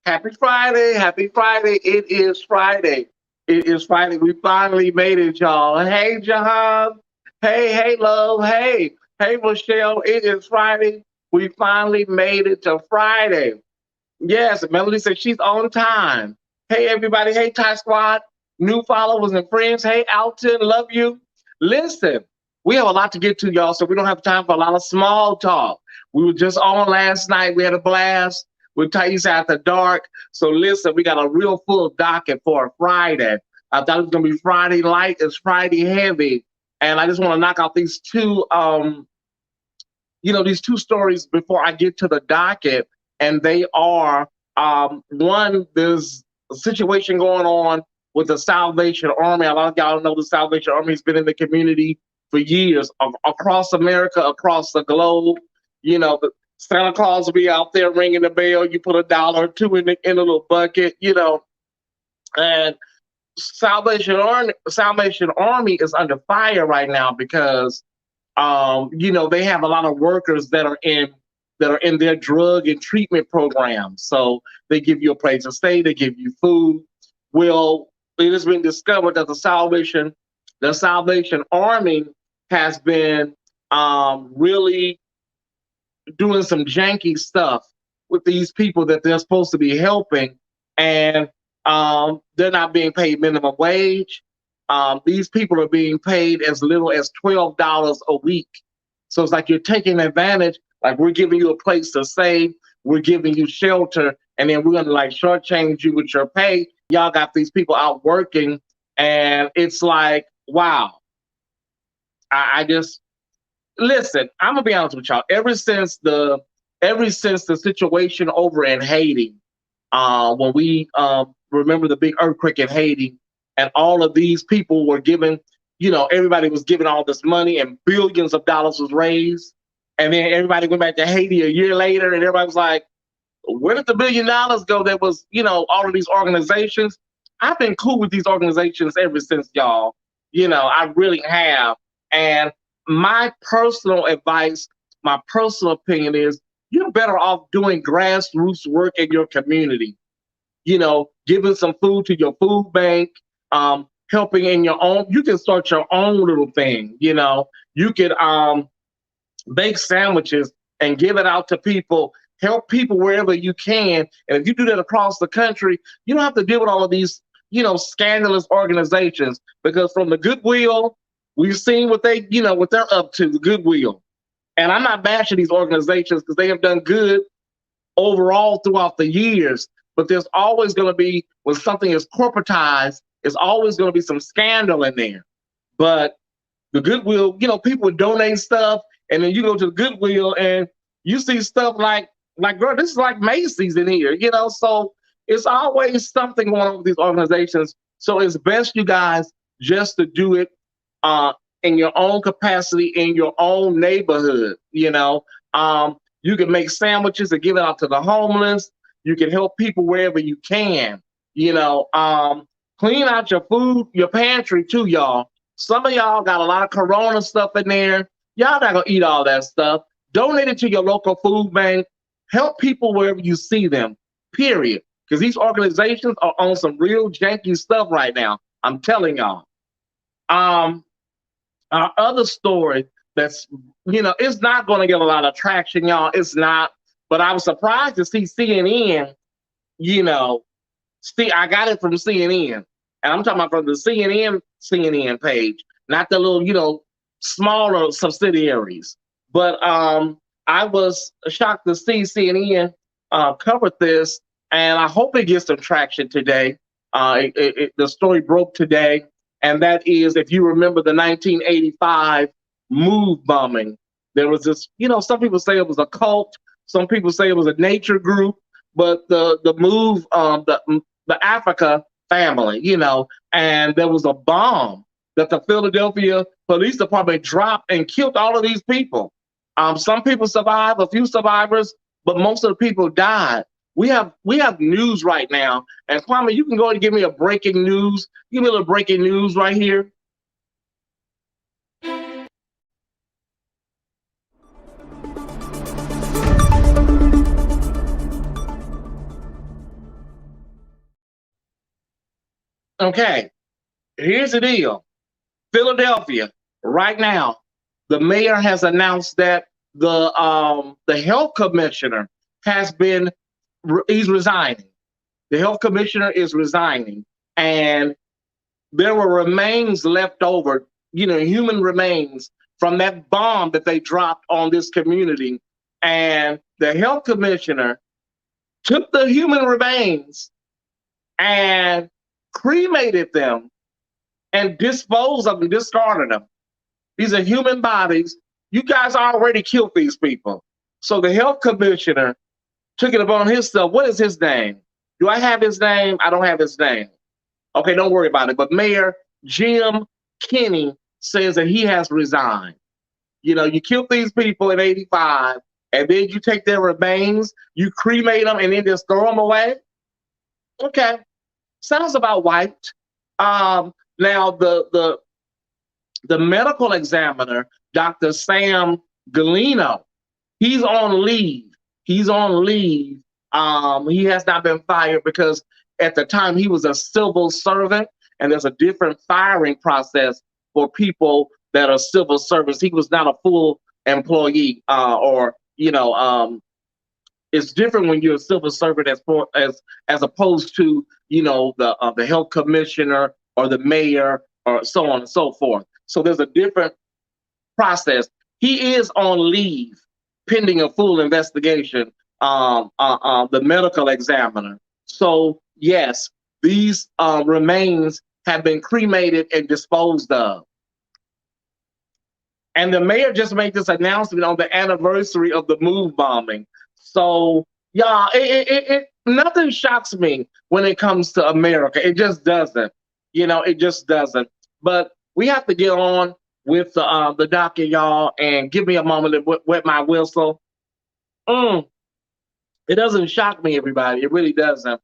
Happy Friday. Happy Friday. It is Friday. It is Friday. We finally made it, y'all. Hey, Jahan. Hey, love. Hey, Michelle. It is Friday. We finally made it to Friday. Yes, Melody said she's on time. Hey, everybody. Hey, Ty Squad. New followers and friends. Hey, Alton. Love you. Listen, we have a lot to get to, y'all, so we don't have time for a lot of small talk. We were just on last night. We had a blast with Tyesse after dark. So listen, we got a real full docket for a Friday. I thought it was gonna be Friday light. It's Friday heavy, and I just want to knock out these two stories before I get to the docket. And they are one, there's a situation going on with the Salvation Army. A lot of y'all know the Salvation Army has been in the community for years, across America, across the globe. You know, Santa Claus will be out there ringing the bell. You put a dollar or two in a little bucket, and Salvation Army is under fire right now because they have a lot of workers that are in their drug and treatment programs. So they give you a place to stay, they give you food. Well, it has been discovered that the Salvation Army has been really doing some janky stuff with these people that they're supposed to be helping, and they're not being paid minimum wage. These people are being paid as little as $12 a week. So it's like you're taking advantage. Like, we're giving you a place to stay, we're giving you shelter, and then we're gonna like shortchange you with your pay. Y'all got these people out working, and it's like, wow. I just listen. I'm gonna be honest with y'all. Ever since the situation over in Haiti, when we remember the big earthquake in Haiti, and all of these people were given, everybody was given all this money, and billions of dollars was raised. And then everybody went back to Haiti a year later, and everybody was like, where did the $1 billion go? That was, all of these organizations. I've been cool with these organizations ever since, y'all. I really have. And my personal advice, my personal opinion is, you're better off doing grassroots work in your community. Giving some food to your food bank, helping in your own. You can start your own little thing. You could bake sandwiches and give it out to people. Help people wherever you can. And if you do that across the country, you don't have to deal with all of these, scandalous organizations. Because from the Goodwill, we've seen what they're up to, the Goodwill. And I'm not bashing these organizations because they have done good overall throughout the years. But there's always going to be, when something is corporatized, there's always going to be some scandal in there. But the Goodwill, people would donate stuff, and then you go to the Goodwill and you see stuff like, girl, this is like Macy's in here, So it's always something going on with these organizations. So it's best, you guys, just to do it in your own capacity, in your own neighborhood. You can make sandwiches and give it out to the homeless. You can help people wherever you can. Clean out your food, your pantry too, y'all. Some of y'all got a lot of Corona stuff in there. Y'all not gonna eat all that stuff. Donate it to your local food bank. Help people wherever you see them, period. Because these organizations are on some real janky stuff right now. I'm telling y'all. Our other story that's, it's not going to get a lot of traction, y'all. It's not. But I was surprised to see CNN, I got it from CNN. And I'm talking about from the CNN page, not the little, smaller subsidiaries. But I was shocked to see CNN cover this, and I hope it gets some traction today. The story broke today, and that is, if you remember the 1985 Move bombing, there was this, some people say it was a cult, some people say it was a nature group, but the Move, the Africa family, and there was a bomb that the Philadelphia Police Department dropped and killed all of these people. Some people survived, a few survivors, but most of the people died. We have news right now, and Kwame, you can go and give me a breaking news. Give me a little breaking news right here. Okay, here's the deal. Philadelphia, right now, the mayor has announced that the health commissioner has been he's resigning. The health commissioner is resigning, and there were remains left over, human remains from that bomb that they dropped on this community. And the health commissioner took the human remains and cremated them and disposed of them, discarded them. These are human bodies. You guys already killed these people. So the health commissioner took it upon himself. What is his name? Do I have his name? I don't have his name. Okay, don't worry about it. But Mayor Jim Kenney says that he has resigned. You killed these people in 85, and then you take their remains, you cremate them, and then just throw them away? Okay, sounds about right. Now, the medical examiner, Dr. Sam Galino, he's on leave. He's on leave. He has not been fired because at the time he was a civil servant, and there's a different firing process for people that are civil servants. He was not a full employee, it's different when you're a civil servant as opposed to the health commissioner or the mayor or so on and so forth. So there's a different process. He is on leave pending a full investigation. The medical examiner. So yes, these remains have been cremated and disposed of. And the mayor just made this announcement on the anniversary of the move bombing. So, y'all, nothing shocks me when it comes to America. It just doesn't. It just doesn't. But we have to get on with the docket, y'all, and give me a moment to wet my whistle. It doesn't shock me, everybody. It really doesn't.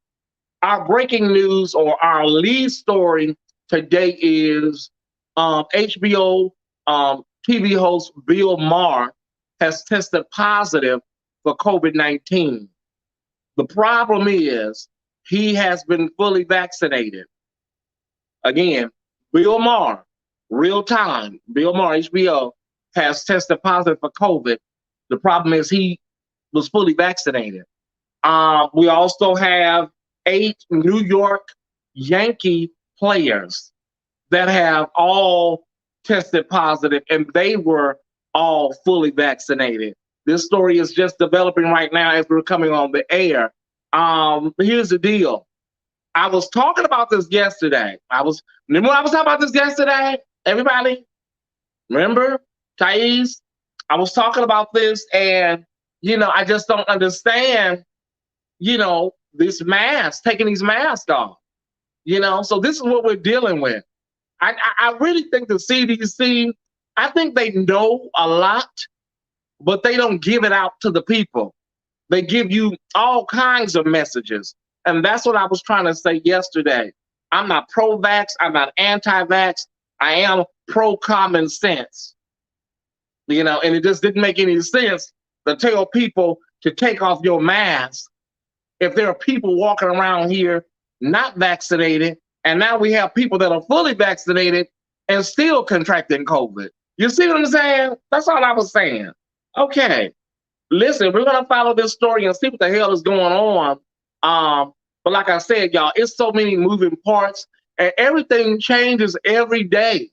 Our breaking news or our lead story today is HBO TV host Bill Maher has tested positive for COVID-19. The problem is he has been fully vaccinated. Again, Bill Maher, real time, Bill Maher, HBO, has tested positive for COVID. The problem is he was fully vaccinated. We also have 8 New York Yankee players that have all tested positive, and they were all fully vaccinated. This story is just developing right now as we're coming on the air. Here's the deal. I was talking about this yesterday. Remember when I was talking about this yesterday? Everybody? Remember? Tyesse? I was talking about this, and I just don't understand, this mask, taking these masks off. So this is what we're dealing with. I really think the CDC, I think they know a lot, but they don't give it out to the people. They give you all kinds of messages. And that's what I was trying to say yesterday. I'm not pro-vax. I'm not anti-vax. I am pro-common sense. And it just didn't make any sense to tell people to take off your mask if there are people walking around here not vaccinated, and now we have people that are fully vaccinated and still contracting COVID. You see what I'm saying? That's all I was saying. Okay, listen, we're going to follow this story and see what the hell is going on. But like I said, y'all, it's so many moving parts, and everything changes every day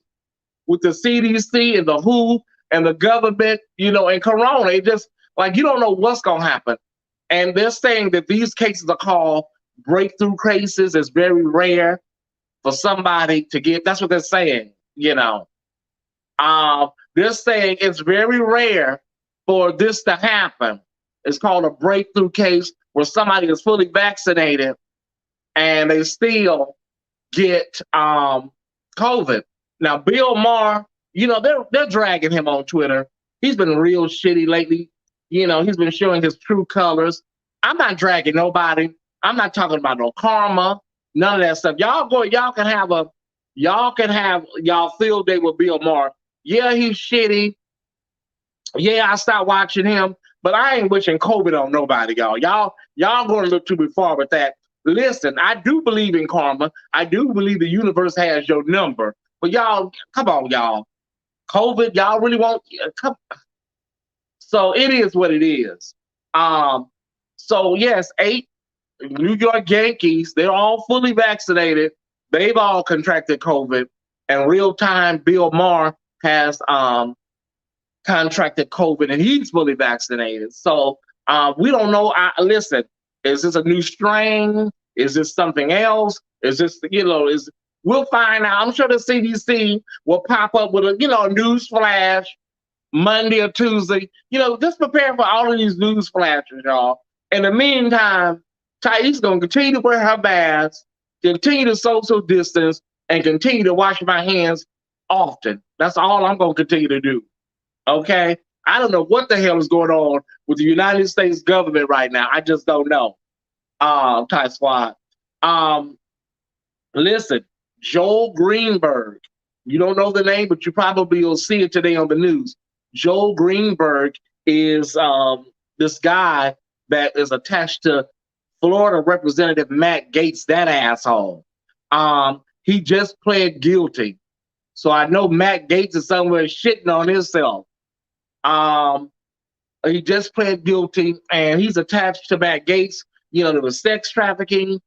with the CDC and the WHO and the government, and Corona. It just, you don't know what's going to happen. And they're saying that these cases are called breakthrough cases. It's very rare for somebody to get, that's what they're saying, They're saying it's very rare for this to happen. It's called a breakthrough case where somebody is fully vaccinated and they still get COVID. Now, Bill Maher, they're dragging him on Twitter. He's been real shitty lately. He's been showing his true colors. I'm not dragging nobody. I'm not talking about no karma, none of that stuff. Y'all can have y'all field day with Bill Maher. Yeah, he's shitty. Yeah, I stopped watching him, but I ain't wishing COVID on nobody, y'all. Y'all going a little too far with that. Listen, I do believe in karma. I do believe the universe has your number. But y'all, come on, y'all. COVID, y'all really want come. So it is what it is. Um, so yes, 8 New York Yankees, they're all fully vaccinated. They've all contracted COVID. And real time, Bill Maher has contracted COVID and he's fully vaccinated. So we don't know. Listen, is this a new strain? Is this something else? Is this, is we'll find out. I'm sure the CDC will pop up with a news flash Monday or Tuesday. Just prepare for all of these news flashes, y'all. In the meantime, Tyesse gonna continue to wear her mask, continue to social distance, and continue to wash my hands often. That's all I'm gonna continue to do. Okay? I don't know what the hell is going on with the United States government right now. I just don't know. Ty Squad. Listen, Joel Greenberg. You don't know the name, but you probably will see it today on the news. Joel Greenberg is this guy that is attached to Florida Representative Matt Gaetz, that asshole. He just pled guilty. So I know Matt Gaetz is somewhere shitting on himself. He just pled guilty, and he's attached to Matt Gaetz. There was sex trafficking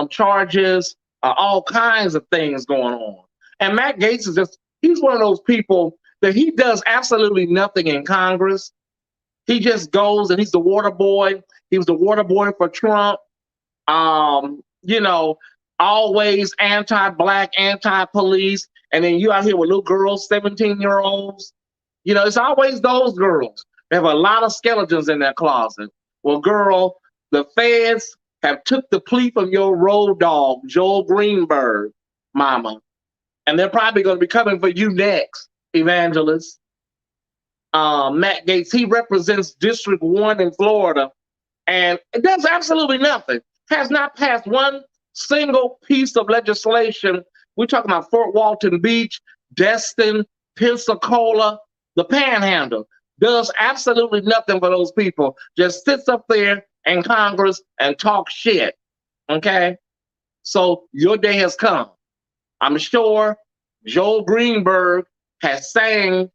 charges, all kinds of things going on. And Matt Gaetz he's one of those people that he does absolutely nothing in Congress. He just goes and he's the water boy. He was the water boy for Trump. Always anti-black, anti-police. And then you out here with little girls, 17-year-olds. It's always those girls. They have a lot of skeletons in their closet. Well, girl, the feds have took the plea from your road dog, Joel Greenberg, mama. And they're probably going to be coming for you next, Evangelist. Matt Gaetz, he represents District 1 in Florida, and it does absolutely nothing. Has not passed one single piece of legislation. We're talking about Fort Walton Beach, Destin, Pensacola, the Panhandle. Does absolutely nothing for those people. Just sits up there in Congress and talks shit. Okay? So your day has come. I'm sure Joel Greenberg has sang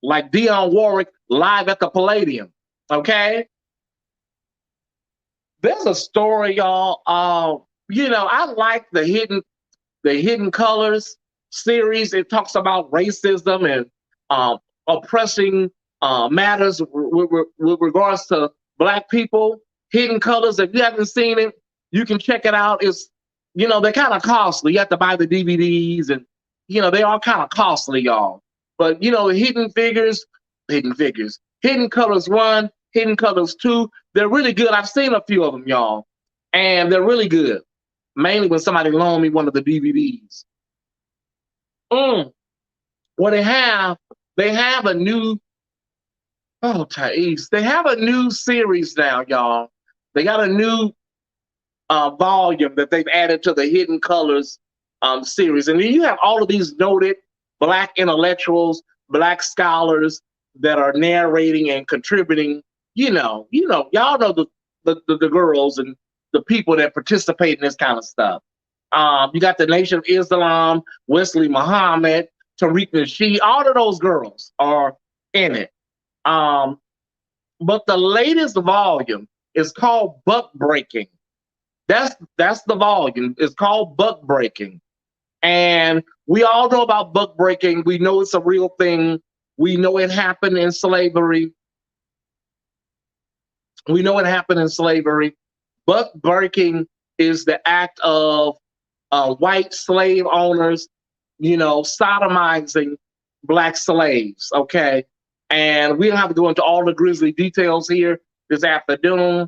like Dionne Warwick live at the Palladium. Okay? There's a story, y'all. I like the Hidden Colors series. It talks about racism and oppressing matters with regards to Black people. Hidden Colors. If you haven't seen it, you can check it out. It's they're kind of costly. You have to buy the DVDs, and they are kind of costly, y'all. But Hidden Colors 1, Hidden Colors 2, they're really good. I've seen a few of them, y'all, and they're really good. Mainly when somebody loaned me one of the DVDs. What they have a new, Tyesse, they have a new series now, y'all. They got a new volume that they've added to the Hidden Colors series. And then you have all of these noted Black intellectuals, Black scholars that are narrating and contributing. Y'all know the girls and the people that participate in this kind of stuff. You got the Nation of Islam, Wesley Muhammad, Tariq Nasheed, all of those girls are in it. But the latest volume is called Buck Breaking. That's the volume. It's called Buck Breaking. And we all know about buck breaking. We know it's a real thing. We know it happened in slavery. Buck breaking is the act of white slave owners, sodomizing Black slaves, okay? And we don't have to go into all the grisly details here this afternoon.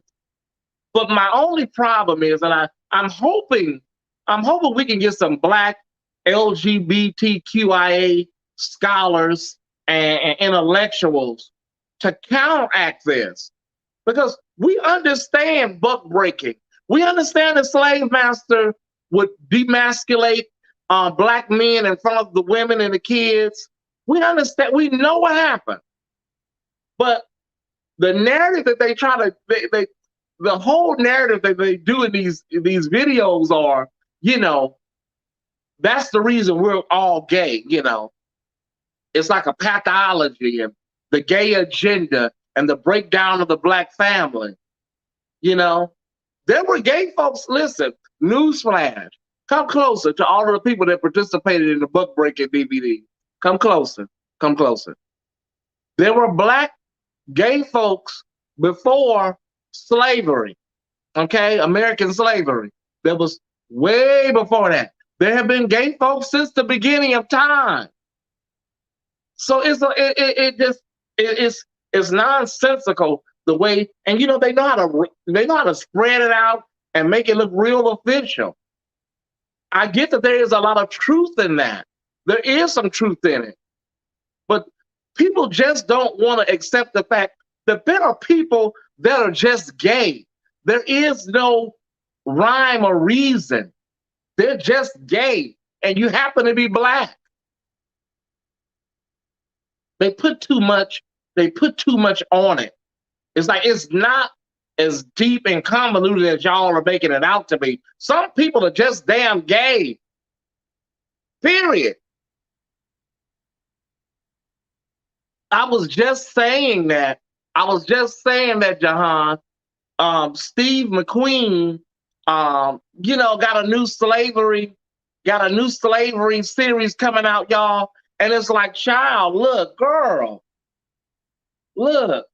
But my only problem is, and I'm hoping we can get some Black LGBTQIA scholars and intellectuals to counteract this, because we understand buck breaking. We understand the slave master would demasculate Black men in front of the women and the kids. We understand. We know what happened. But the narrative that they try to the whole narrative that they do in these videos are, you know, that's the reason we're all gay. You know, it's like a pathology and the gay agenda and the breakdown of the black family. You know, there were gay folks. Listen, newsflash. Come closer to all of the people that participated in the book breaking DVD. Come closer. Come closer. There were black gay folks before slavery. Okay, American slavery. There was way before that. There have been gay folks since the beginning of time. So it's nonsensical the way, and you know they know how to spread it out and make it look real official. I get that there is a lot of truth in that. There is some truth in it, but people just don't want to accept the fact that there are people that are just gay. There is no rhyme or reason. They're just gay, and you happen to be black. They put too much. They put too much on it. It's like it's not as deep and convoluted as y'all are making it out to be. Some people are just damn gay. Period. I was just saying that. I was just saying that, Jahan. Steve McQueen, you know, got a new slavery series coming out, y'all. And it's like, child, look, girl, look.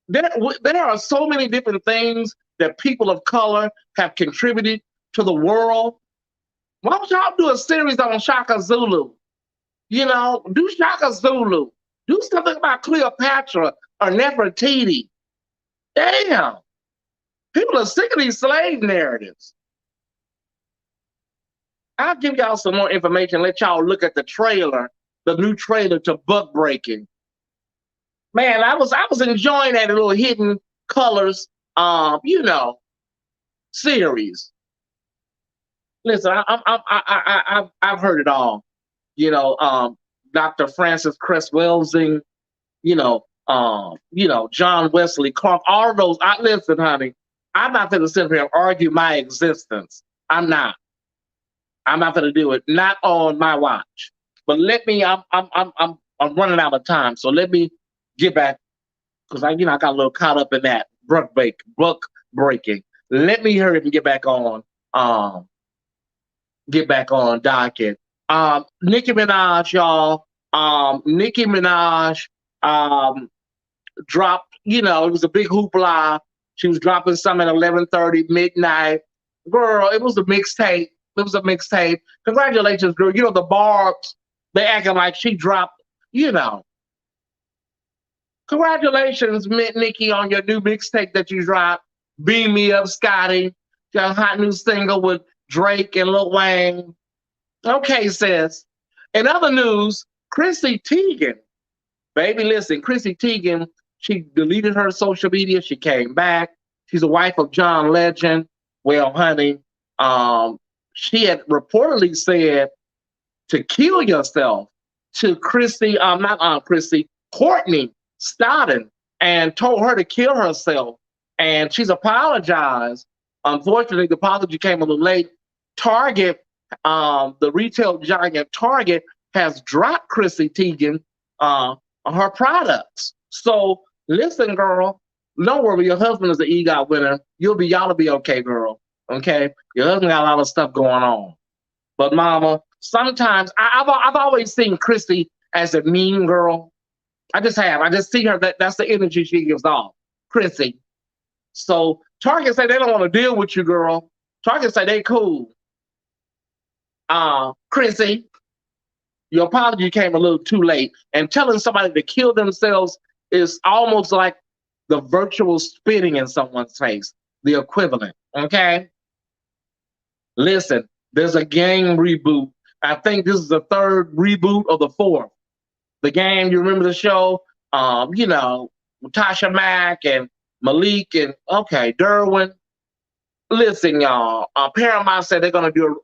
There are so many different things that people of color have contributed to the world. Why don't y'all do a series on Shaka Zulu? You know, do Shaka Zulu. Do something about Cleopatra or Nefertiti. Damn. People are sick of these slave narratives. I'll give y'all some more information, let y'all look at the trailer, the new trailer to Buck Breaking. Man, I was enjoying that little Hidden Colors, you know, series. Listen, I've heard it all. You know, Dr. Francis Cress Welsing, you know, John Wesley Clark, all of those. Listen, honey, I'm not going to sit here and argue my existence. I'm not. I'm not going to do it. Not on my watch. But let me. I'm running out of time, so let me get back because I got a little caught up in that book breaking. Let me hurry up and get back on. Docket. Nicki Minaj, y'all. Nicki Minaj dropped. You know, it was a big hoopla. She was dropping some at 11:30 midnight. Girl, it was a mixtape. It was a mixtape. Congratulations, girl. You know, the Barbs, they acting like she dropped, you know. Congratulations, Nicki, on your new mixtape that you dropped. Beam Me Up, Scotty. Got a hot new single with Drake and Lil Wayne. Okay, sis. In other news, Chrissy Teigen. Baby, listen, Chrissy Teigen, she deleted her social media. She came back. She's a wife of John Legend. Well, honey, she had reportedly said to kill yourself to Courtney Stodden, and told her to kill herself. And she's apologized. Unfortunately, the apology came a little late. Target, the retail giant Target, has dropped Chrissy Teigen her products. So listen, girl, don't worry. Your husband is the EGOT winner. Y'all will be okay, girl. Okay, your husband got a lot of stuff going on. But mama, sometimes I've always seen Chrissy as a mean girl. I just see her. That's the energy she gives off, Chrissy. So Target say they don't want to deal with you, girl. Target say they cool. Chrissy, your apology came a little too late. And telling somebody to kill themselves is almost like the virtual spitting in someone's face, the equivalent. Okay. Listen, there's a Game reboot. I think this is the third reboot of the fourth. The Game, you remember the show? You know, Tasha Mack and Malik and Derwin. Listen, y'all. Paramount said they're gonna do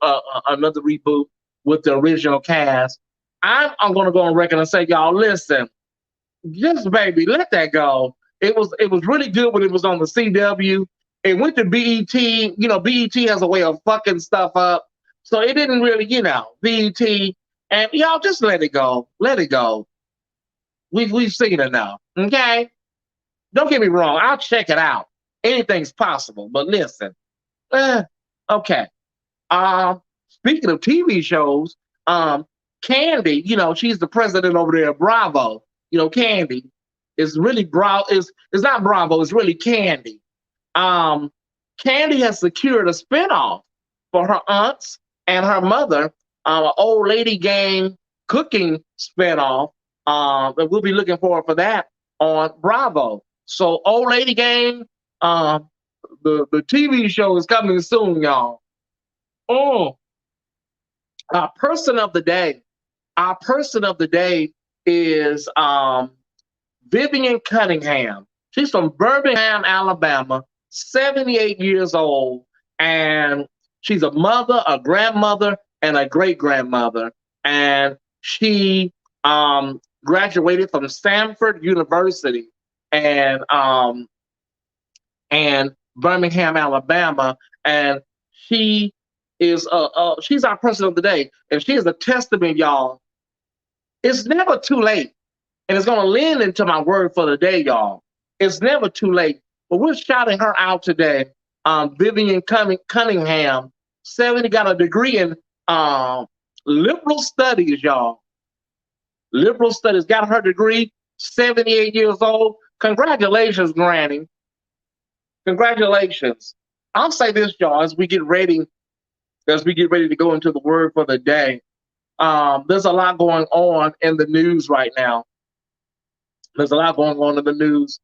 another reboot with the original cast. I'm gonna go on record and say, y'all, listen, just baby, let that go. It was really good when it was on the CW. It went to BET. BET has a way of fucking stuff up, so it didn't really, BET. And y'all just let it go. Let it go. We've seen enough. Okay. Don't get me wrong. I'll check it out. Anything's possible. But listen. Okay. Um, Speaking of TV shows, Candy, she's the president over there at Bravo. Candy is really Bravo. Is not Bravo. It's really Candy. Um, Candy has secured a spinoff for her aunts and her mother, an old lady gang cooking spinoff. And we'll be looking forward for that on Bravo. So, old lady gang, um, the TV show is coming soon, y'all. Oh, our person of the day. Our person of the day is Vivian Cunningham. She's from Birmingham, Alabama, 78 years old, and she's a mother, a grandmother, and a great grandmother. And she graduated from Stanford University and Birmingham, Alabama, and she is she's our person of the day, and she is a testament, y'all. It's never too late, and it's gonna lean into my word for the day, y'all. It's never too late, but we're shouting her out today. Vivian Cunningham, 70, got a degree in liberal studies, y'all. Liberal studies, got her degree, 78 years old. Congratulations, Granny. Congratulations. I'll say this, y'all, as we get ready to go into the word for the day. There's a lot going on in the news right now. There's a lot going on in the news.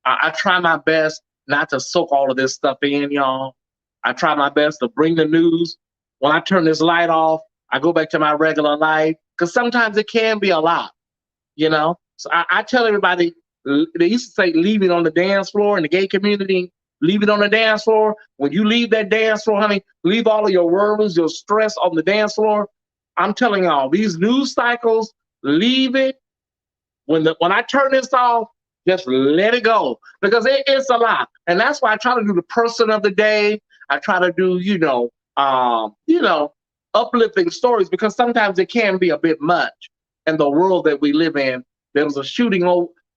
I try my best not to soak all of this stuff in, y'all. I try my best to bring the news. When I turn this light off, I go back to my regular life, because sometimes it can be a lot, So I tell everybody, they used to say, leave it on the dance floor in the gay community. Leave it on the dance floor. When you leave that dance floor, honey, leave all of your worries, your stress on the dance floor. I'm telling y'all, these news cycles, leave it. When I turn this off, just let it go, because it's a lot. And that's why I try to do the person of the day. I try to do, uplifting stories, because sometimes it can be a bit much in the world that we live in. There was a shooting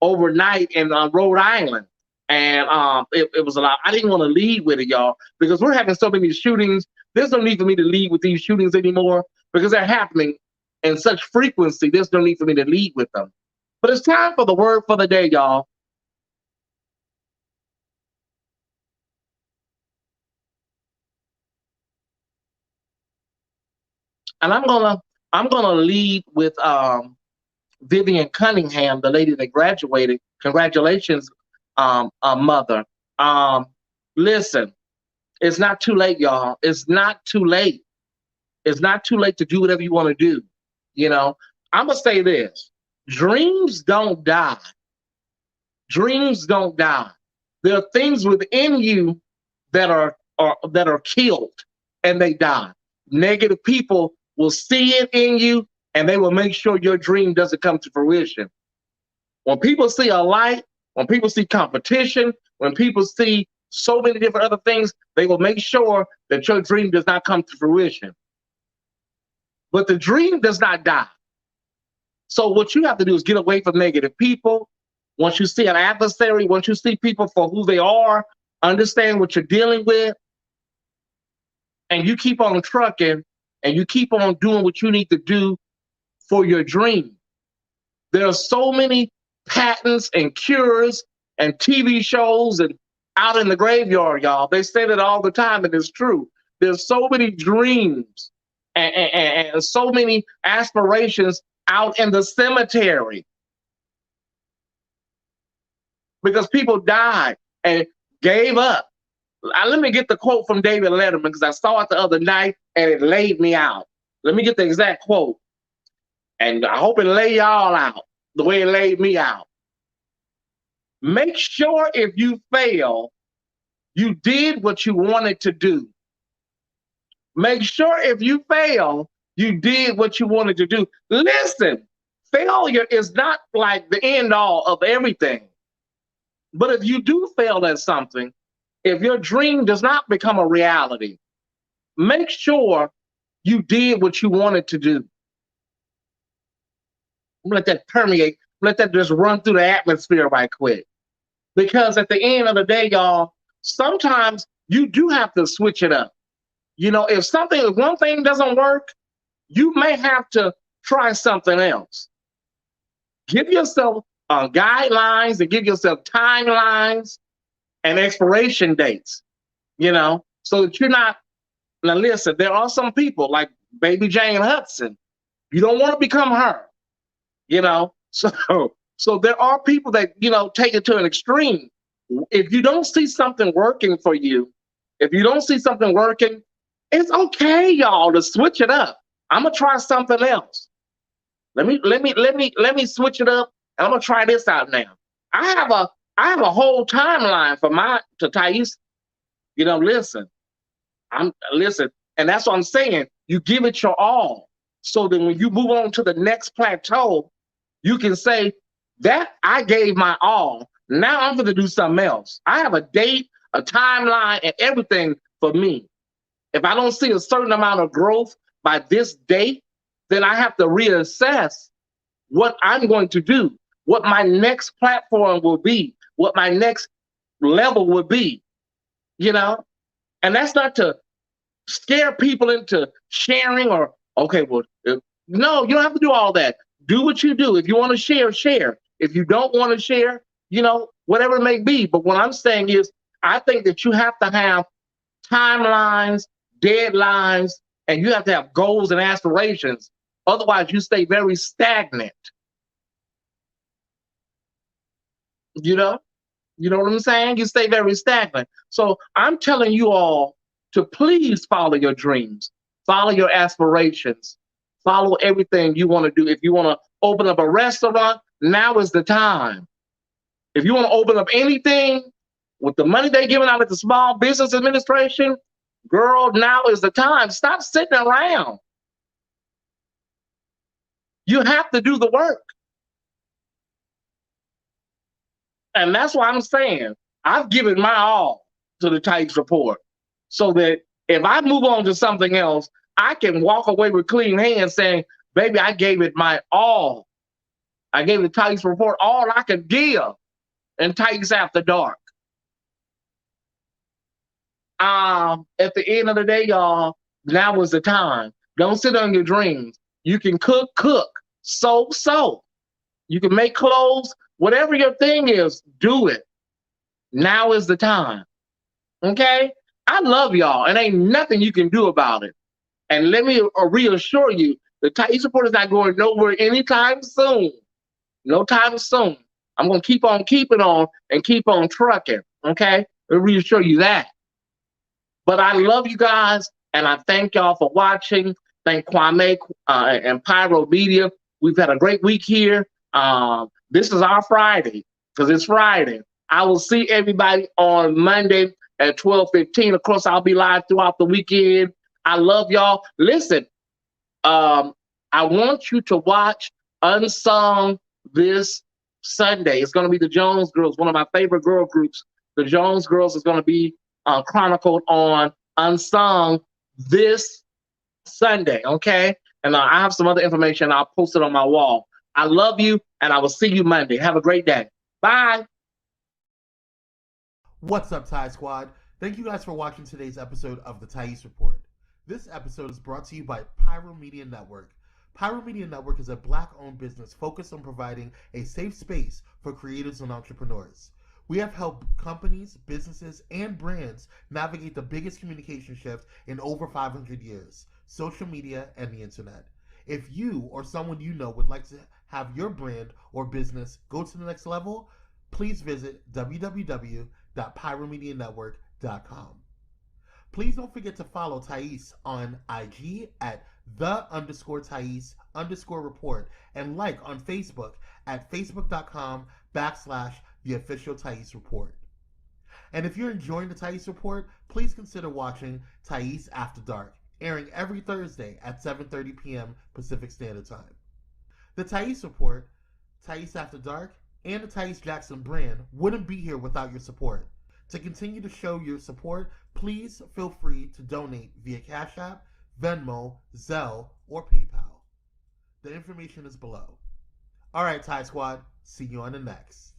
overnight in Rhode Island. And it was a lot. I didn't want to lead with it, y'all, because we're having so many shootings. There's no need for me to lead with these shootings anymore, because they're happening in such frequency. There's no need for me to lead with them. But it's time for the word for the day, y'all. And I'm gonna lead with Vivian Cunningham, the lady that graduated. Congratulations, mother. Listen, it's not too late, y'all. It's not too late. It's not too late to do whatever you want to do. I'm gonna say this: dreams don't die. Dreams don't die. There are things within you that are killed, and they die. Negative people will see it in you, and they will make sure your dream doesn't come to fruition. When people see a light, when people see competition, when people see so many different other things, they will make sure that your dream does not come to fruition. But the dream does not die. So what you have to do is get away from negative people. Once you see an adversary, once you see people for who they are, understand what you're dealing with, and you keep on trucking, and you keep on doing what you need to do for your dream. There are so many patents and cures and TV shows and out in the graveyard, y'all. They say that all the time, and it's true. There's so many dreams and so many aspirations out in the cemetery, because people died and gave up. Let me get the quote from David Letterman, because I saw it the other night and it laid me out. Let me get the exact quote, and I hope it lay y'all out the way it laid me out. Make sure if you fail, you did what you wanted to do. Make sure if you fail, you did what you wanted to do. Listen, failure is not like the end all of everything. But if you do fail at something, if your dream does not become a reality, make sure you did what you wanted to do. Let that permeate. Let that just run through the atmosphere right quick. Because at the end of the day, y'all, sometimes you do have to switch it up. If one thing doesn't work, you may have to try something else. Give yourself guidelines and give yourself timelines and expiration dates, so that you're not. Now, listen, there are some people like Baby Jane Hudson. You don't want to become her, you know. So there are people that take it to an extreme. If you don't see something working for you, if you don't see something working, it's okay, y'all, to switch it up. I'm gonna try something else. Let me switch it up, and I'm gonna try this out now. I have a I have a whole timeline for my to Tyesse. Listen, and that's what I'm saying. You give it your all, so that when you move on to the next plateau, you can say that I gave my all. Now I'm going to do something else. I have a date, a timeline, and everything for me. If I don't see a certain amount of growth by this date, then I have to reassess what I'm going to do, what my next platform will be, what my next level will be, you know? And that's not to scare people into sharing or, okay, well, no, you don't have to do all that. Do what you do. If you want to share, share. If you don't want to share, whatever it may be. But what I'm saying is, I think that you have to have timelines, deadlines, and you have to have goals and aspirations. Otherwise, you stay very stagnant. You know? You know what I'm saying? You stay very stagnant. So I'm telling you all to please follow your dreams, follow your aspirations, follow everything you want to do. If you want to open up a restaurant, now is the time. If you want to open up anything with the money they're giving out at the Small Business Administration, girl, now is the time. Stop sitting around. You have to do the work. And that's why I'm saying I've given my all to the Tyesse report, so that if I move on to something else, I can walk away with clean hands saying, baby, I gave it my all. I gave the Tyesse report all I could give in Tyesse After Dark. At the end of the day, y'all, now is the time. Don't sit on your dreams. You can cook, sew. You can make clothes. Whatever your thing is, do it. Now is the time. Okay? I love y'all, and ain't nothing you can do about it. And let me reassure you, the Tyesse report is not going nowhere anytime soon. No time soon. I'm going to keep on keeping on and keep on trucking. Okay? I'll reassure you that. But I love you guys, and I thank y'all for watching. Thank Kwame and Pyro Media. We've had a great week here. This is our Friday, because it's Friday. I will see everybody on Monday at 12:15. Of course, I'll be live throughout the weekend. I love y'all. Listen, I want you to watch Unsung this Sunday. It's going to be the Jones Girls, one of my favorite girl groups. The Jones Girls is going to be chronicled on Unsung this Sunday, okay? And I have some other information. I'll post it on my wall. I love you, and I will see you Monday. Have a great day. Bye. What's up, Ty Squad? Thank you guys for watching today's episode of the Tyesse Report. This episode is brought to you by Pyro Media Network. Pyro Media Network is a Black-owned business focused on providing a safe space for creators and entrepreneurs. We have helped companies, businesses, and brands navigate the biggest communication shift in over 500 years, social media and the internet. If you or someone you know would like to have your brand or business go to the next level, please visit www.pyromedianetwork.com. Please don't forget to follow Tyesse on IG at _Tyesse_report and like on Facebook at facebook.com/the official Tyesse report. And if you're enjoying the Tyesse report, please consider watching Tyesse After Dark, airing every Thursday at 7:30 p.m. Pacific Standard Time. The Tyesse report, Tyesse After Dark, and the Tyesse Jackson brand wouldn't be here without your support. To continue to show your support, please feel free to donate via Cash App, Venmo, Zelle, or PayPal. The information is below. All right, Ty Squad, see you on the next.